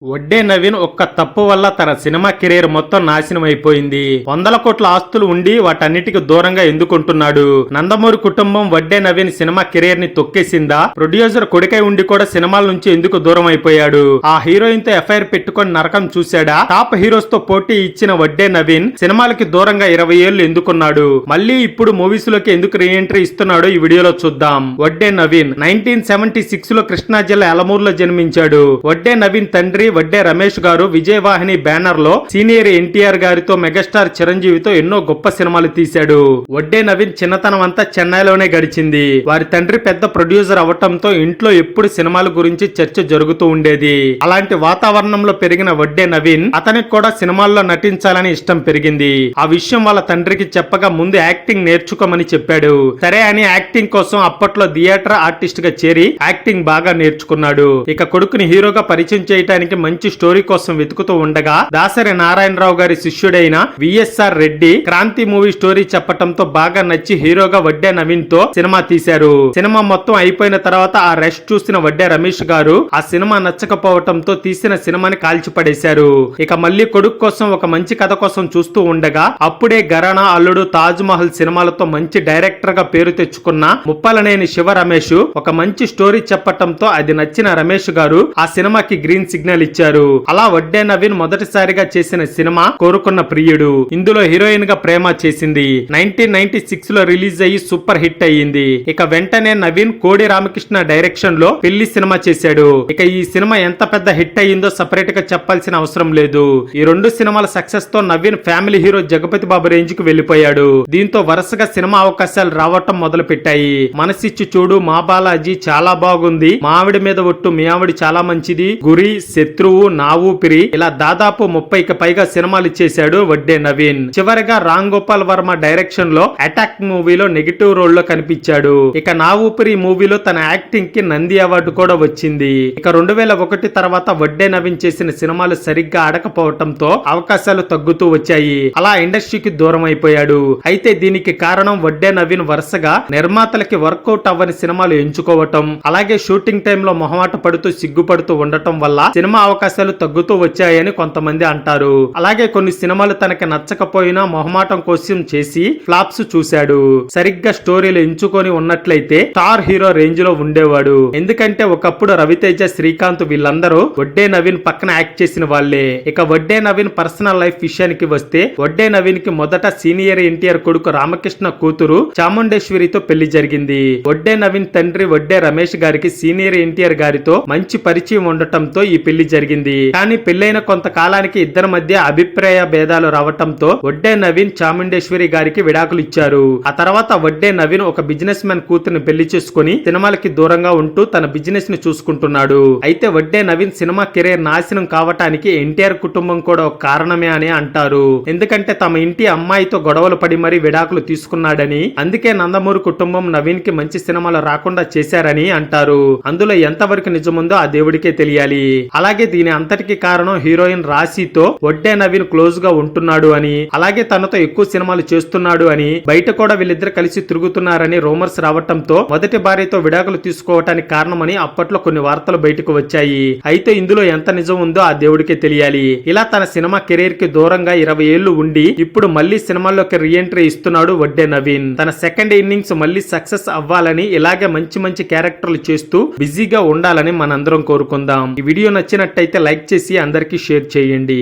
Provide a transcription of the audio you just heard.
వడ్డే నవీన్ ఒక్క తప్పు వల్ల తన సినిమా కెరీర్ మొత్తం నాశనం అయిపోయింది. 100 కోట్ల ఆస్తులు ఉండి వాటన్నిటికి దూరంగా ఎందుకుంటున్నాడు? నందమూరి కుటుంబం వడ్డే నవీన్ సినిమా కెరీర్ ని తొక్కేసిందా? ప్రొడ్యూసర్ కొడుకై ఉండి కూడా సినిమాల నుంచి ఎందుకు దూరం అయిపోయాడు? ఆ హీరోయిన్ తో ఎఫ్ఐఆర్ పెట్టుకొని నరకం చూశాడా? టాప్ హీరోస్ తో పోటీ ఇచ్చిన వడ్డే నవీన్ సినిమాలకి దూరంగా 20 ఏళ్లు ఎందుకున్నాడు? మళ్ళీ ఇప్పుడు మూవీస్ లోకి ఎందుకు రీ ఎంట్రీ ఇస్తున్నాడో ఈ వీడియోలో చూద్దాం. వడ్డే నవీన్ 1976 లో కృష్ణా జిల్లా ఎలమూరులో జన్మించాడు. వడ్డే నవీన్ తండ్రి వడ్డే రమేష్ గారు విజయవాహిని బ్యానర్ లో సీనియర్ ఎన్టీఆర్ గారితో మెగాస్టార్ చిరంజీవితో ఎన్నో గొప్ప సినిమాలు తీశాడు. వడ్డే నవీన్ చిన్నతనం అంతా చెన్నైలోనే గడిచింది. వారి తండ్రి పెద్ద ప్రొడ్యూసర్ అవటంతో ఇంట్లో ఎప్పుడు సినిమాల గురించి చర్చ జరుగుతూ ఉండేది. అలాంటి వాతావరణంలో పెరిగిన వడ్డే నవీన్ అతనికి కూడా సినిమాల్లో నటించాలని ఇష్టం పెరిగింది. ఆ విషయం వాళ్ళ తండ్రికి చెప్పగా ముందు యాక్టింగ్ నేర్చుకోమని చెప్పాడు. సరే అని యాక్టింగ్ కోసం అప్పట్లో థియేటర్ ఆర్టిస్ట్ గా చేరి యాక్టింగ్ బాగా నేర్చుకున్నాడు. ఇక కొడుకుని హీరోగా పరిచయం చేయడానికి మంచి స్టోరీ కోసం వెతుకుతూ ఉండగా దాసరి నారాయణరావు గారి శిష్యుడైన VSR Reddy Kranthi movie story చెప్పటంతో బాగా నచ్చి హీరోగా వడ్డే నవీన్ తో సినిమా తీశారు. సినిమా మొత్తం అయిపోయిన తర్వాత ఆ రష్ చూసిన వడ్డే రమేష్ గారు ఆ సినిమా నచ్చకపోవటంతో తీసిన సినిమాని కాల్చిపడేశారు. ఇక మళ్ళీ కొడుకు కోసం ఒక మంచి కథ కోసం చూస్తూ ఉండగా అప్పుడే ఘరానా అల్లుడు తాజ్ మహల్ సినిమాలతో మంచి డైరెక్టర్ గా పేరు తెచ్చుకున్న ముప్పలనేని శివ రమేష్ ఒక మంచి స్టోరీ చెప్పటంతో అది నచ్చిన రమేష్ గారు ఆ సినిమాకి గ్రీన్ సిగ్నల్ ఇచ్చారు. అలా వడ్డే నవీన్ మొదటిసారిగా చేసిన సినిమా కోరుకున్న ప్రియుడు. ఇందులో హీరోయిన్ గా ప్రేమ చేసింది. 1996 లో రిలీజ్ అయ్యి సూపర్ హిట్ అయ్యింది. ఇక వెంటనే నవీన్ కోడి రామకృష్ణ డైరెక్షన్ లో పెళ్లి సినిమా చేశాడు. ఇక ఈ సినిమా ఎంత పెద్ద హిట్ అయ్యిందో సెపరేట్ గా చెప్పాల్సిన అవసరం లేదు. ఈ రెండు సినిమాల సక్సెస్ తో నవీన్ ఫ్యామిలీ హీరో జగపతి బాబు రేంజ్ కు వెళ్లిపోయాడు. దీంతో వరుసగా సినిమా అవకాశాలు రావటం మొదలు పెట్టాయి. మనసిచ్చి చూడు, మా బాలాజీ చాలా బాగుంది, మా ఆవిడ మీద ఒట్టు, మీ ఆవిడ చాలా మంచిది, గురి, శత్రువు, నా ఊపిరి ఇలా దాదాపు 30కి పైగా సినిమాలు చేశాడు వడ్డే నవీన్. చివరిగా రామ్ గోపాల్ వర్మ డైరెక్షన్ లో అటాక్ మూవీలో నెగిటివ్ రోల్ లో కనిపించాడు. ఇక నా ఊపిరి మూవీలో తన యాక్టింగ్ కి నంది అవార్డు కూడా వచ్చింది. ఇక 2001 తర్వాత వడ్డే నవీన్ చేసిన సినిమాలు సరిగ్గా ఆడకపోవటంతో అవకాశాలు తగ్గుతూ వచ్చాయి. అలా ఇండస్ట్రీకి దూరం అయిపోయాడు. అయితే దీనికి కారణం వడ్డే నవీన్ వరుసగా నిర్మాతలకి వర్కౌట్ అవ్వని సినిమాలు ఎంచుకోవటం, అలాగే షూటింగ్ టైంలో మొహమాట పడుతూ సిగ్గుపడుతూ ఉండటం వల్ల సినిమా అవకాశాలు తగ్గుతూ వచ్చాయని కొంతమంది అంటారు. అలాగే కొన్ని సినిమాలు తనకి నచ్చకపోయినా మొహమాటం కోసం చేసి ఫ్లాప్స్ చూశాడు. సరిగ్గా స్టోరీలు ఎంచుకొని ఉన్నట్లయితే స్టార్ హీరో రేంజ్ లో ఉండేవాడు. ఎందుకంటే ఒకప్పుడు రవితేజ, శ్రీకాంత్ వీళ్ళందరూ వడ్డే నవీన్ పక్కన యాక్ట్ చేసిన వాళ్లే. ఇక వడ్డే నవీన్ పర్సనల్ లైఫ్ విషయానికి వస్తే వడ్డే నవీన్ కి మొదట సీనియర్ ఎన్టీఆర్ కొడుకు రామకృష్ణ కూతురు చాముండేశ్వరితో పెళ్లి జరిగింది. వడ్డే నవీన్ తండ్రి వడ్డే రమేష్ గారికి సీనియర్ ఎన్టీఆర్ గారితో మంచి పరిచయం ఉండటంతో ఈ పెళ్లి జరిగింది. కానీ పెళ్లైన కొంతకాలానికి ఇద్దరి మధ్య అభిప్రాయ భేదాలు రావటంతో వడ్డే నవీన్ చాముండేశ్వరి గారికి విడాకులు ఇచ్చారు. ఆ తర్వాత వడ్డే నవీన్ ఒక బిజినెస్ మ్యాన్ కూతురుని పెళ్లి చేసుకుని సినిమాలకి దూరంగా ఉంటూ తన బిజినెస్ ని చూసుకుంటున్నాడు. అయితే వడ్డే నవీన్ సినిమా కెరీర్ నాశనం కావటానికి ఎన్టీఆర్ కుటుంబం కూడా ఒక కారణమే అని అంటారు. ఎందుకంటే తమ ఇంటి అమ్మాయితో గొడవలు పడి మరీ విడాకులు తీసుకున్నాడని, అందుకే నందమూరి కుటుంబం నవీన్ కి మంచి సినిమాలు రాకుండా చేశారని అంటారు. అందులో ఎంతవరకు నిజముందో ఆ దేవుడికే తెలియాలి. అలాగే దీని అంతటికి కారణం హీరోయిన్ రాశితో వడ్డే నవీన్ క్లోజ్ గా ఉంటున్నాడు అని, అలాగే తనతో ఎక్కువ సినిమాలు చేస్తున్నాడు అని, బయట కూడా వీళ్ళిద్దరు కలిసి తిరుగుతున్నారని రూమర్స్ రావటంతో మొదటి భార్యతో విడాకులు తీసుకోవటానికి కారణమని అప్పట్లో కొన్ని వార్తలు బయటకు వచ్చాయి. అయితే ఇందులో ఎంత నిజం ఉందో ఆ దేవుడికే తెలియాలి. ఇలా తన సినిమా కెరీర్ కి దూరంగా 20 ఏళ్లు ఉండి ఇప్పుడు మళ్ళీ సినిమాల్లోకి రీ ఎంట్రీ ఇస్తున్నాడు వడ్డే నవీన్. తన సెకండ్ ఇన్నింగ్స్ మళ్ళీ సక్సెస్ అవ్వాలని, ఇలాగే మంచి మంచి క్యారెక్టర్లు చేస్తూ బిజీగా ఉండాలని మనందరం కోరుకుందాం. ఈ వీడియో నచ్చినట్టయితే లైక్ చేసి అందరికీ షేర్ చేయండి.